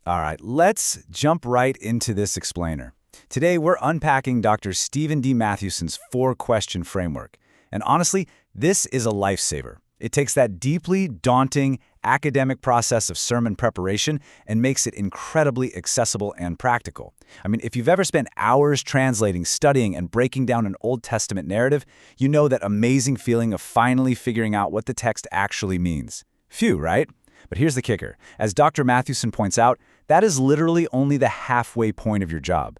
All right, let's jump right into this explainer. Today, we're unpacking Dr. Stephen D. Mathewson's four-question framework. And honestly, this is a lifesaver. It takes that deeply daunting academic process of sermon preparation and makes it incredibly accessible and practical. I mean, if you've ever spent hours translating, studying, and breaking down an Old Testament narrative, you know that amazing feeling of finally figuring out what the text actually means. Phew, right? But here's the kicker. As Dr. Mathewson points out, that is literally only the halfway point of your job.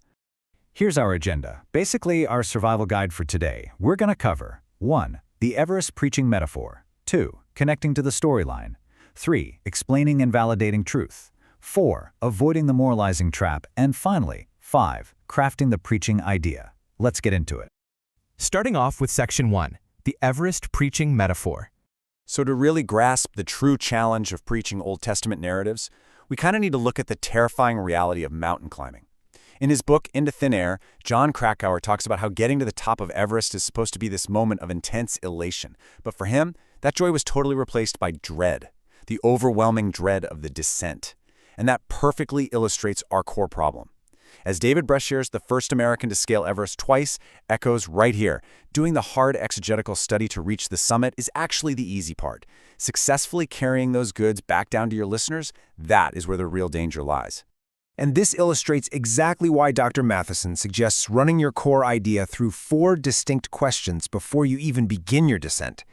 Here's our agenda. Basically, our survival guide for today. We're going to cover 1. The Everest preaching metaphor. 2. Connecting to the storyline. 3. Explaining and validating truth. 4. Avoiding the moralizing trap. And finally, 5. Crafting the preaching idea. Let's get into it. Starting off with Section 1, the Everest preaching metaphor. So to really grasp the true challenge of preaching Old Testament narratives, we kind of need to look at the terrifying reality of mountain climbing. In his book, Into Thin Air, John Krakauer talks about how getting to the top of Everest is supposed to be this moment of intense elation. But for him, that joy was totally replaced by dread, the overwhelming dread of the descent. And that perfectly illustrates our core problem. As David Breshears, the first American to scale Everest twice, echoes right here, doing the hard exegetical study to reach the summit is actually the easy part. Successfully carrying those goods back down to your listeners, that is where the real danger lies. And this illustrates exactly why Dr. Mathewson suggests running your core idea through 4 distinct questions before you even begin your descent.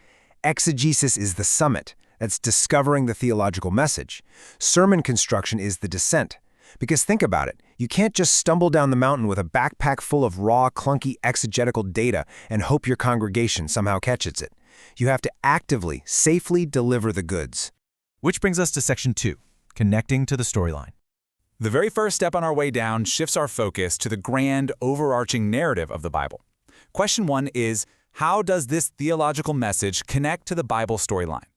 Exegesis is the summit. That's discovering the theological message. Sermon construction is the descent. Because think about it, you can't just stumble down the mountain with a backpack full of raw, clunky exegetical data and hope your congregation somehow catches it. You have to actively, safely deliver the goods. Which brings us to Section 2, connecting to the storyline. The very first step on our way down shifts our focus to the grand, overarching narrative of the Bible. Question 1 is, how does this theological message connect to the Bible storyline?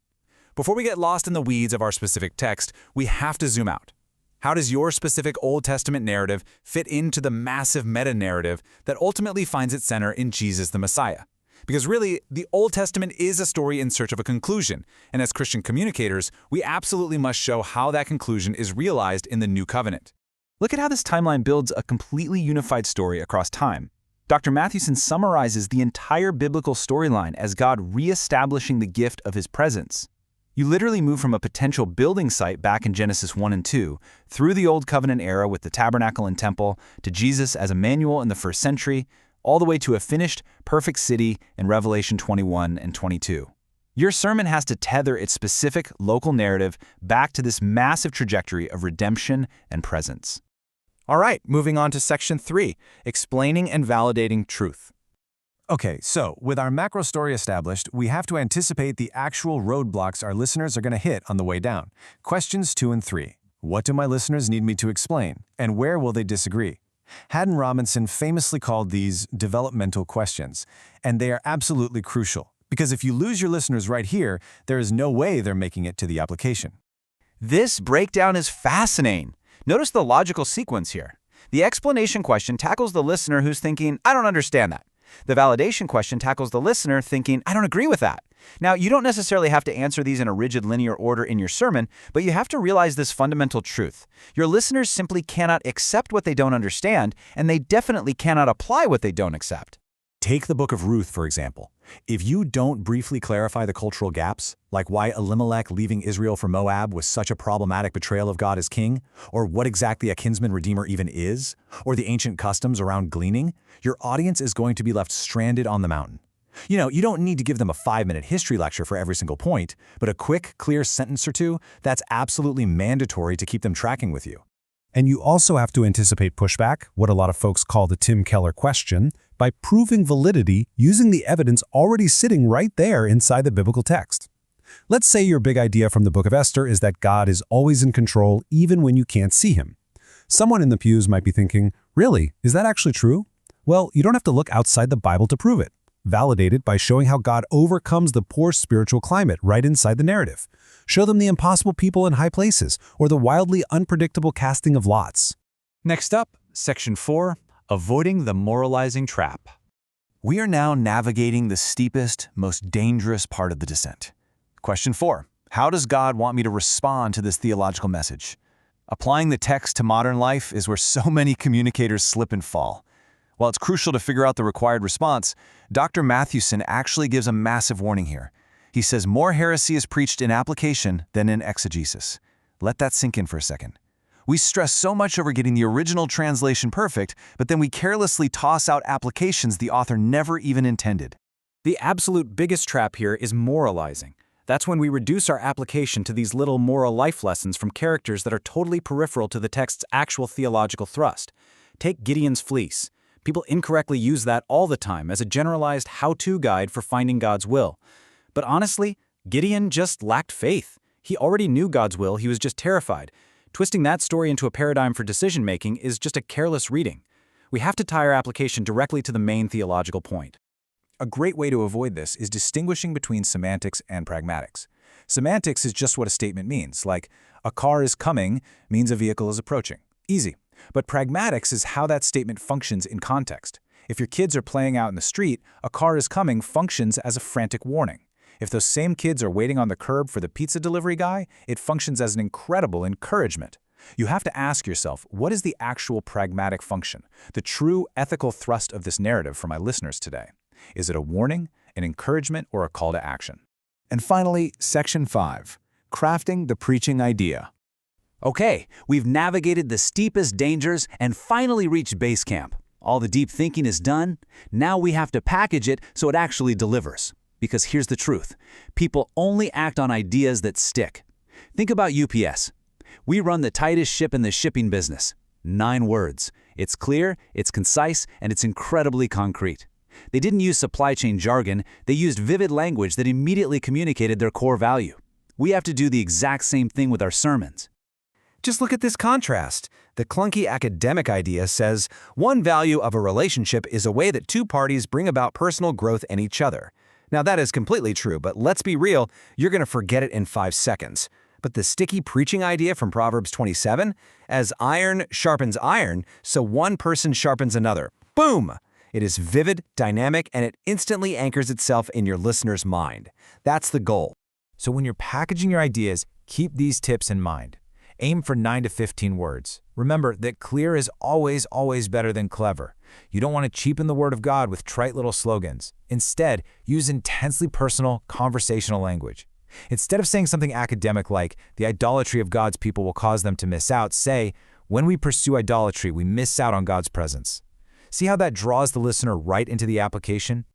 Before we get lost in the weeds of our specific text, we have to zoom out. How does your specific Old Testament narrative fit into the massive meta-narrative that ultimately finds its center in Jesus the Messiah? Because really, the Old Testament is a story in search of a conclusion, and as Christian communicators, we absolutely must show how that conclusion is realized in the New Covenant. Look at how this timeline builds a completely unified story across time. Dr. Mathewson summarizes the entire biblical storyline as God reestablishing the gift of His presence. You literally move from a potential building site back in Genesis 1 and 2, through the Old Covenant era with the tabernacle and temple, to Jesus as Emmanuel in the first century, all the way to a finished, perfect city in Revelation 21 and 22. Your sermon has to tether its specific local narrative back to this massive trajectory of redemption and presence. All right, moving on to Section 3, explaining and validating truth. Okay, so with our macro story established, we have to anticipate the actual roadblocks our listeners are going to hit on the way down. Questions 2 and 3. What do my listeners need me to explain? And where will they disagree? Haddon Robinson famously called these developmental questions, and they are absolutely crucial, because if you lose your listeners right here, there is no way they're making it to the application. This breakdown is fascinating. Notice the logical sequence here. The explanation question tackles the listener who's thinking, I don't understand that. The validation question tackles the listener thinking, I don't agree with that. Now, you don't necessarily have to answer these in a rigid linear order in your sermon, but you have to realize this fundamental truth. Your listeners simply cannot accept what they don't understand, and they definitely cannot apply what they don't accept. Take the book of Ruth, for example. If you don't briefly clarify the cultural gaps, like why Elimelech leaving Israel for Moab was such a problematic betrayal of God as king, or what exactly a kinsman redeemer even is, or the ancient customs around gleaning, your audience is going to be left stranded on the mountain. You know, you don't need to give them a 5-minute history lecture for every single point, but a quick, clear sentence or two, that's absolutely mandatory to keep them tracking with you. And you also have to anticipate pushback, what a lot of folks call the Tim Keller question, by proving validity using the evidence already sitting right there inside the biblical text. Let's say your big idea from the book of Esther is that God is always in control even when you can't see him. Someone in the pews might be thinking, really, is that actually true? Well, you don't have to look outside the Bible to prove it. Validate it by showing how God overcomes the poor spiritual climate right inside the narrative. Show them the impossible people in high places or the wildly unpredictable casting of lots. Next up, Section 4, Avoiding the Moralizing Trap. We are now navigating the steepest, most dangerous part of the descent. Question 4, how does God want me to respond to this theological message? Applying the text to modern life is where so many communicators slip and fall. While it's crucial to figure out the required response, Dr. Mathewson actually gives a massive warning here. He says more heresy is preached in application than in exegesis. Let that sink in for a second. We stress so much over getting the original translation perfect, but then we carelessly toss out applications the author never even intended. The absolute biggest trap here is moralizing. That's when we reduce our application to these little moral life lessons from characters that are totally peripheral to the text's actual theological thrust. Take Gideon's fleece. People incorrectly use that all the time as a generalized how-to guide for finding God's will. But honestly, Gideon just lacked faith. He already knew God's will, he was just terrified. Twisting that story into a paradigm for decision-making is just a careless reading. We have to tie our application directly to the main theological point. A great way to avoid this is distinguishing between semantics and pragmatics. Semantics is just what a statement means, like, a car is coming means a vehicle is approaching. Easy. But pragmatics is how that statement functions in context. If your kids are playing out in the street, a car is coming functions as a frantic warning. If those same kids are waiting on the curb for the pizza delivery guy, it functions as an incredible encouragement. You have to ask yourself, what is the actual pragmatic function, the true ethical thrust of this narrative for my listeners today? Is it a warning, an encouragement, or a call to action? And finally, Section 5, Crafting the Preaching Idea. Okay, we've navigated the steepest dangers and finally reached base camp. All the deep thinking is done. Now we have to package it so it actually delivers. Because here's the truth. People only act on ideas that stick. Think about UPS. We run the tightest ship in the shipping business. 9 words. It's clear, it's concise, and it's incredibly concrete. They didn't use supply chain jargon, they used vivid language that immediately communicated their core value. We have to do the exact same thing with our sermons. Just look at this contrast. The clunky academic idea says, one value of a relationship is a way that two parties bring about personal growth in each other. Now that is completely true, but let's be real, you're going to forget it in 5 seconds. But the sticky preaching idea from Proverbs 27, as iron sharpens iron, so one person sharpens another. Boom! It is vivid, dynamic, and it instantly anchors itself in your listener's mind. That's the goal. So when you're packaging your ideas, keep these tips in mind. Aim for 9 to 15 words. Remember that clear is always better than clever. You don't want to cheapen the word of God with trite little slogans. Instead, use intensely personal, conversational language. Instead of saying something academic like, the idolatry of God's people will cause them to miss out, say, when we pursue idolatry, we miss out on God's presence. See how that draws the listener right into the application?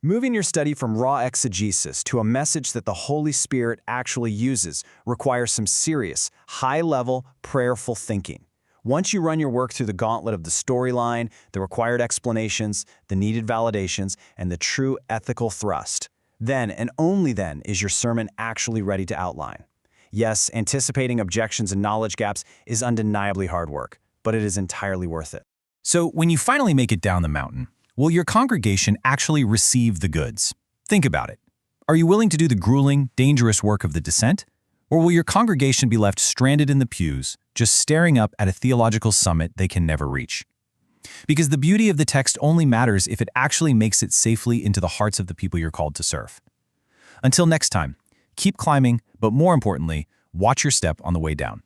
Moving your study from raw exegesis to a message that the Holy Spirit actually uses requires some serious, high-level, prayerful thinking. Once you run your work through the gauntlet of the storyline, the required explanations, the needed validations, and the true ethical thrust, then and only then is your sermon actually ready to outline. Yes, anticipating objections and knowledge gaps is undeniably hard work, but it is entirely worth it. So when you finally make it down the mountain, will your congregation actually receive the goods? Think about it. Are you willing to do the grueling, dangerous work of the descent? Or will your congregation be left stranded in the pews, just staring up at a theological summit they can never reach? Because the beauty of the text only matters if it actually makes it safely into the hearts of the people you're called to serve. Until next time, keep climbing, but more importantly, watch your step on the way down.